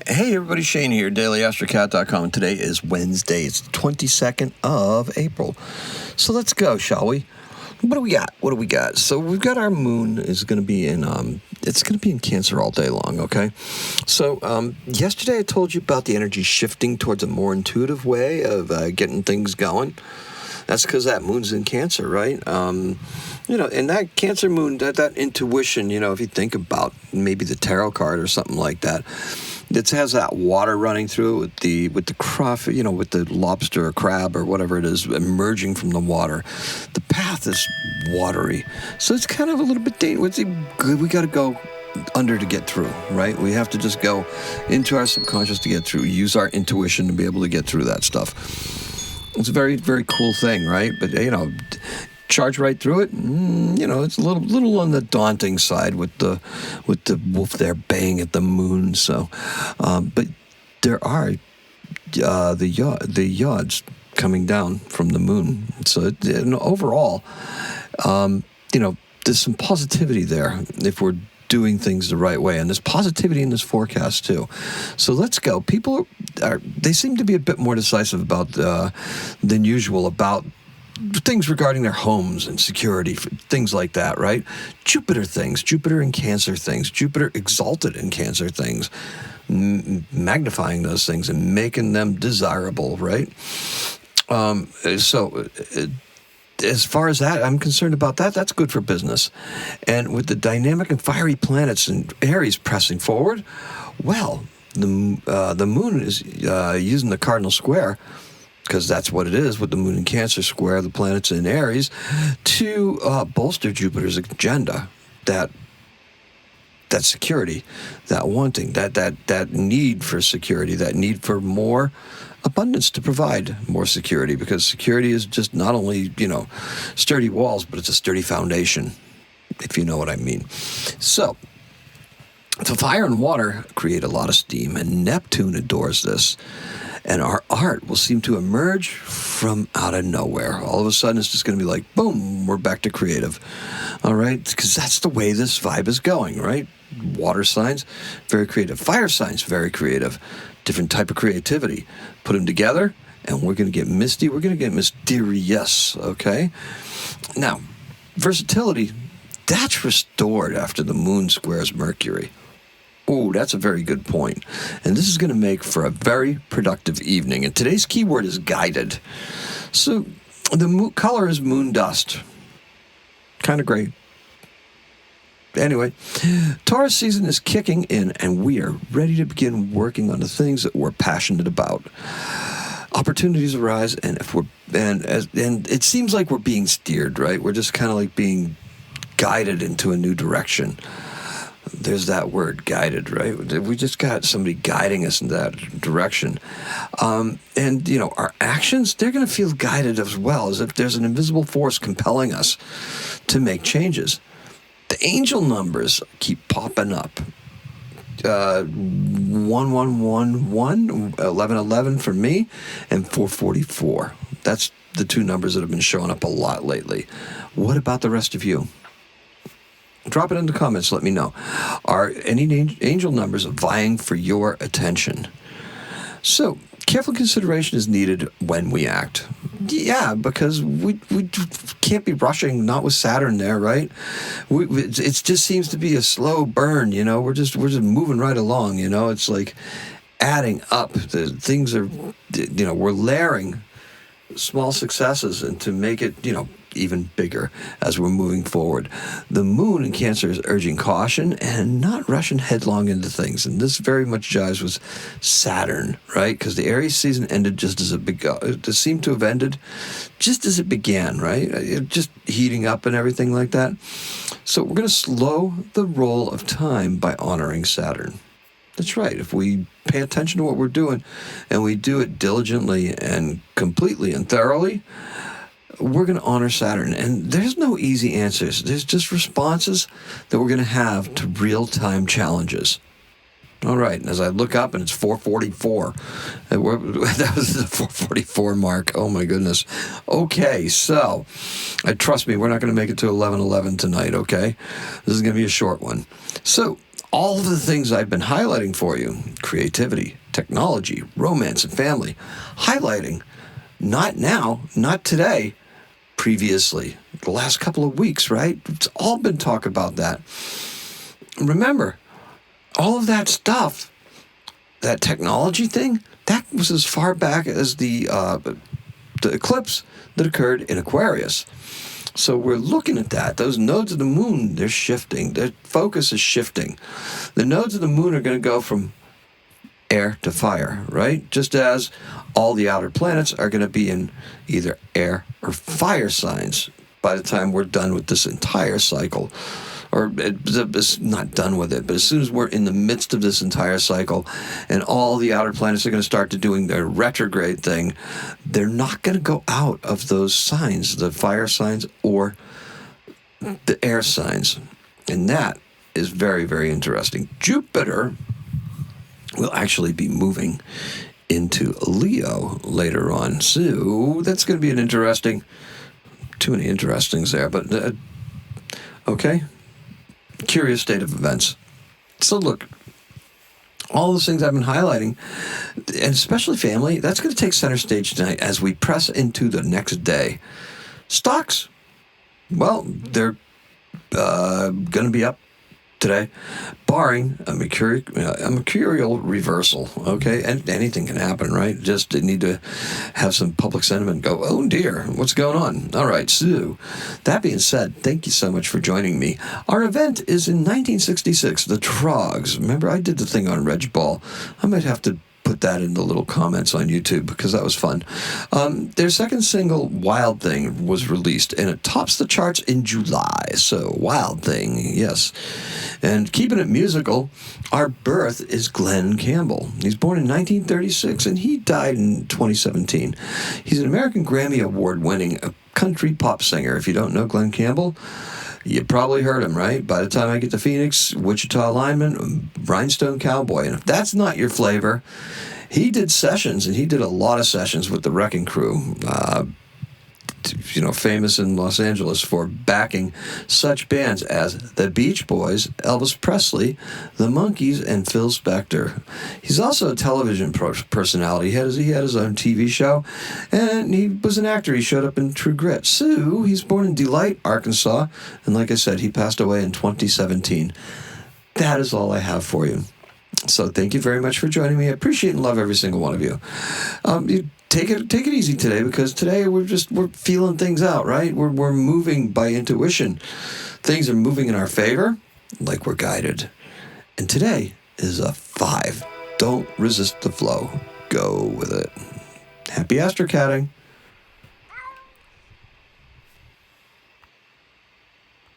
Hey everybody, Shane here, daily-astrocat.com. Today is Wednesday. It's the 22nd of April. So let's go, shall we? What do we got? So we've got our moon is going to be in it's going to be in Cancer all day long, okay? So yesterday I told you about the energy shifting towards a more intuitive way of getting things going. That's because that moon's in Cancer, right? And that Cancer moon, that intuition, if you think about maybe the tarot card or something like that, it has that water running through it with the crawfish, with the lobster or crab or whatever it is emerging from the water. The path is watery, so it's kind of a little bit dangerous. We got to go under to get through, right? We have to just go into our subconscious to get through. Use our intuition to be able to get through that stuff. It's a very, very cool thing, right? But charge right through it. It's a little on the daunting side with the wolf there baying at the moon. So, but there are the yods coming down from the moon. So overall, there's some positivity there if we're doing things the right way, and there's positivity in this forecast too. So let's go. People they seem to be a bit more decisive about than usual about things regarding their homes and security, things like that, right? Jupiter in Cancer things, Jupiter exalted in Cancer things, magnifying those things and making them desirable, right? So as far as that, I'm concerned about that. That's good for business. And with the dynamic and fiery planets and Aries pressing forward, well, the moon is using the cardinal square, because that's what it is with the moon in Cancer square, the planets in Aries, to bolster Jupiter's agenda, that security, that wanting, that need for security, that need for more abundance to provide more security, because security is just not only, sturdy walls, but it's a sturdy foundation, if you know what I mean. So fire and water create a lot of steam, and Neptune adores this. And our art will seem to emerge from out of nowhere. All of a sudden, it's just going to be like, boom, we're back to creative. All right? Because that's the way this vibe is going, right? Water signs, very creative. Fire signs, very creative. Different type of creativity. Put them together, and we're going to get misty. We're going to get mysterious, okay? Now, versatility, that's restored after the moon squares Mercury. Oh, that's a very good point. And this is going to make for a very productive evening. And today's keyword is guided. So the color is moon dust. Kind of great. Anyway, Taurus season is kicking in, and we are ready to begin working on the things that we're passionate about. Opportunities arise, and it seems like we're being steered, right? We're just kind of like being guided into a new direction. There's that word, guided, right? We just got somebody guiding us in that direction. And our actions, they're going to feel guided as well, as if there's an invisible force compelling us to make changes. The angel numbers keep popping up. 1111, 1111 for me, and 444. That's the two numbers that have been showing up a lot lately. What about the rest of you? Drop it in the comments. Let me know. Are any angel numbers vying for your attention? So, careful consideration is needed when we act. Yeah, because we can't be rushing, not with Saturn there, right? It just seems to be a slow burn, We're just moving right along, It's like adding up. The things are, we're layering small successes and to make it, even bigger as we're moving forward. The moon in Cancer is urging caution and not rushing headlong into things. And this very much jives with Saturn, right? Because the Aries season ended just as it began. It seemed to have ended just as it began, right? Just heating up and everything like that. So we're going to slow the roll of time by honoring Saturn. That's right. If we pay attention to what we're doing and we do it diligently and completely and thoroughly, we're going to honor Saturn. And there's no easy answers. There's just responses that we're going to have to real-time challenges. All right, and as I look up, and it's 4:44. That was the 4:44 mark. Oh, my goodness. Okay, so trust me, we're not going to make it to 11:11 tonight, okay? This is going to be a short one. So all of the things I've been highlighting for you, creativity, technology, romance, and family, highlighting not now, not today, previously, the last couple of weeks, right? It's all been talk about that. Remember, all of that stuff, that technology thing, that was as far back as the eclipse that occurred in Aquarius. So we're looking at that. Those nodes of the moon, they're shifting. Their focus is shifting. The nodes of the moon are going to go from air to fire, right? Just as all the outer planets are going to be in either air or fire signs by the time we're done with this entire cycle. Or it's not done with it, but as soon as we're in the midst of this entire cycle and all the outer planets are going to start to doing their retrograde thing, they're not going to go out of those signs, the fire signs or the air signs. And that is very, very interesting. Jupiter will actually be moving into Leo later on. So that's going to be an interesting, too many interestings there, but okay. Curious state of events. So look, all those things I've been highlighting, and especially family, that's going to take center stage tonight as we press into the next day. Stocks, well, they're going to be up today, barring a mercurial reversal, okay? And anything can happen, right? Just need to have some public sentiment go, oh dear, what's going on? All right, so that being said, thank you so much for joining me. Our event is in 1966, the Trogs. Remember, I did the thing on Reg Ball. I might have to put that in the little comments on YouTube because that was fun. Their second single, Wild Thing, was released, and it tops the charts in July. So, Wild Thing, yes. And keeping it musical, our birth is Glenn Campbell. He's born in 1936, and he died in 2017. He's an American Grammy Award-winning country pop singer. If you don't know Glenn Campbell, you probably heard him, right? By the Time I Get to Phoenix, Wichita Lineman, Rhinestone Cowboy. And if that's not your flavor, he did sessions, and he did a lot of sessions with the Wrecking Crew, famous in Los Angeles for backing such bands as the Beach Boys, Elvis Presley, the Monkees, and Phil Spector. He's also a television personality. He had his own TV show, and he was an actor. He showed up in True Grit. So he's born in Delight, Arkansas, and like I said, he passed away in 2017. That is all I have for you. So thank you very much for joining me. I appreciate and love every single one of you. Take it easy today, because today we're feeling things out, right? We're moving by intuition. Things are moving in our favor, like we're guided. And today is a 5. Don't resist the flow. Go with it. Happy astrocatting.